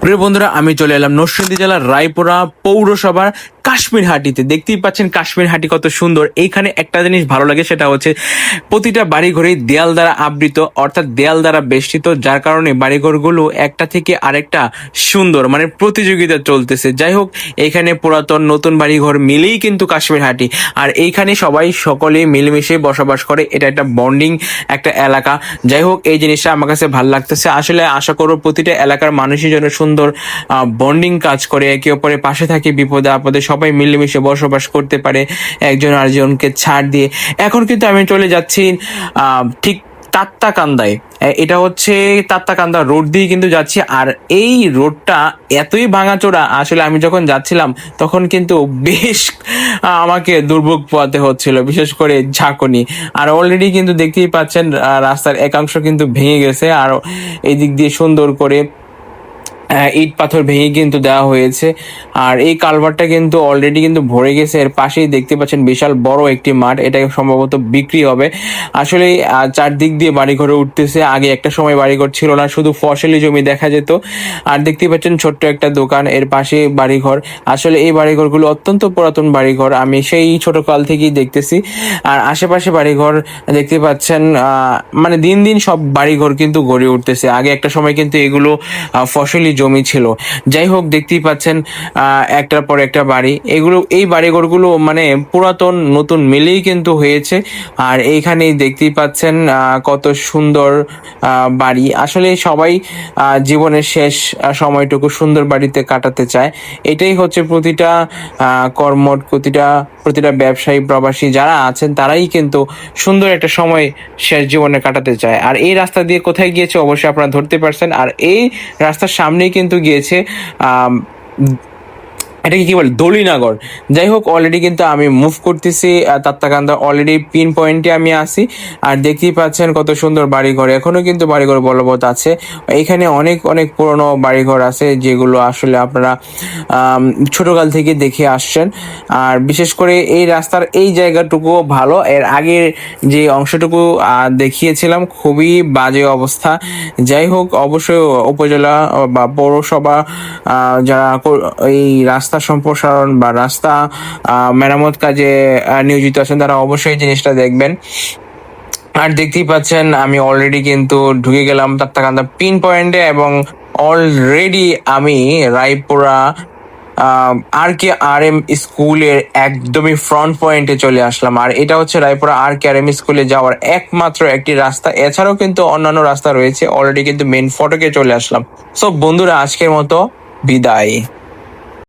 প্রিয় বন্ধুরা, আমি চলে এলাম নরসিংদী জেলার রায়পুরা পৌরসভার কাশ্মীর হাটিতে। দেখতেই পাচ্ছেন কাশ্মীর হাটি কত সুন্দর। এইখানে একটা জিনিস ভালো লাগে, সেটা হচ্ছে প্রতিটা বাড়িঘরেই দেয়াল দ্বারা আবৃত, অর্থাৎ দেয়াল দ্বারা বেষ্টিত, যার কারণে বাড়িঘরগুলো একটা থেকে আরেকটা সুন্দর, মানে প্রতিযোগিতা চলতেছে। যাই হোক, এইখানে পুরাতন নতুন বাড়িঘর মিলেই কিন্তু কাশ্মীর হাটি, আর এইখানে সবাই সকলে মিলেমিশে বসবাস করে। এটা একটা বন্ডিং একটা এলাকা। যাই হোক, এই জিনিসটা আমার কাছে ভালো লাগতেছে। আসলে আশা করবো প্রতিটা এলাকার মানুষের জন্য সুন্দর বন্ডিং কাজ করে, একে অপরের পাশে থাকে, বিপদে আপদে সবাই মিলেমিশে বসবাস করতে পারে একজন আরেকজনকে ছাড় দিয়ে। এখন কিন্তু আমি চলে যাচ্ছি ঠিক তাত্তাকান্দায়। এটা হচ্ছে তাত্তাকান্দা রোড দিয়ে কিন্তু যাচ্ছি। আর এই রোডটা এতই ভাঙাচোরা, আসলে আমি যখন যাচ্ছিলাম তখন কিন্তু বেশ আমাকে দুর্ভোগ পোহাতে হচ্ছিল, বিশেষ করে ঝাঁকুনি। আর অলরেডি কিন্তু দেখতেই পাচ্ছেন রাস্তার একাংশ কিন্তু ভেঙে গেছে, আর এই দিক দিয়ে সুন্দর করে ইট পাথর ভেঙে কিন্তু দেওয়া হয়েছে। আর এই কালভারটা কিন্তু অলরেডি কিন্তু ভরে গেছে। এর পাশেই দেখতে পাচ্ছেন বিশাল বড় একটি মাঠ, এটা সম্ভবত বিক্রি হবে। আসলে চারদিক দিয়ে বাড়িঘরে উঠতেছে। আগে একটা সময় বাড়িঘর ছিল না, শুধু ফসলি জমি দেখা যেত। আর দেখতে পাচ্ছেন ছোট্ট একটা দোকান, এর পাশে বাড়িঘর। আসলে এই বাড়িঘরগুলো অত্যন্ত পুরাতন বাড়িঘর, আমি সেই ছোটকাল থেকেই দেখতেছি। আর আশেপাশে বাড়িঘর দেখতে পাচ্ছেন, মানে দিন দিন সব বাড়িঘর কিন্তু গড়ে উঠতেছে। আগে একটা সময় কিন্তু এগুলো ফসলি জমি ছিল। যাই হোক, দেখতেই পাচ্ছেন একটার পর একটা বাড়ি। এই বাড়িঘরগুলো মানে পুরাতন নতুন মিলেই কিন্তু হয়েছে। আর এইখানেই দেখতেই পাচ্ছেন কত সুন্দর বাড়ি। আসলে সবাই জীবনের শেষ সময়টুকু সুন্দর বাড়িতে কাটাতে চায়। এটাই হচ্ছে প্রতিটা কর্মঠ, প্রতিটা ব্যবসায়ী প্রবাসী যারা আছেন তারাই কিন্তু সুন্দর একটা সময় শেষ জীবনে কাটাতে চায়। আর এই রাস্তা দিয়ে কোথায় গিয়েছে অবশ্যই আপনারা ধরতে পারছেন। আর এই রাস্তার সামনেই কিন্তু গিয়েছে এটাকে কি বলে, দলিনগর। যাই হোক, অলরেডি কিন্তু আমি মুভ করতেছি তাত্তাকান্দা, অলরেডি পিন পয়েন্টে আমি আসি। আর দেখতেই পাচ্ছেন কত সুন্দর বাড়িঘর, এখনো কিন্তু বাড়িঘর বলবৎ আছে। এখানে অনেক অনেক পুরনো বাড়িঘর আছে, যেগুলো আসলে আপনারা ছোটকাল থেকে দেখে আসছেন। আর বিশেষ করে এই রাস্তার এই জায়গাটুকু ভালো, এর আগের যে অংশটুকু দেখিয়েছিলাম খুবই বাজে অবস্থা। যাই হোক, অবশ্যই উপজেলা বা পৌরসভা যারা এই রাস্তা সম্প্রসারণ বা রাস্তা মেরামত কাজে নিয়োজিত আছেন, তারা অবশ্যই জিনিসটা দেখবেন। আর দেখতেই পাচ্ছেন আমি অলরেডি কিন্তু ঢুকে গেলাম তাত্তাকান্দা পিন পয়েন্টে, এবং অলরেডি আমি রায়পুরা RKRM স্কুলের একদমই ফ্রন্ট পয়েন্টে চলে আসলাম। আর এটা হচ্ছে রায়পুরা RKRM স্কুলে যাওয়ার একমাত্র একটি রাস্তা। এছাড়াও কিন্তু অন্যান্য রাস্তা রয়েছে। অলরেডি কিন্তু মেন ফটকে চলে আসলাম। সো বন্ধুরা, আজকের মতো বিদায়।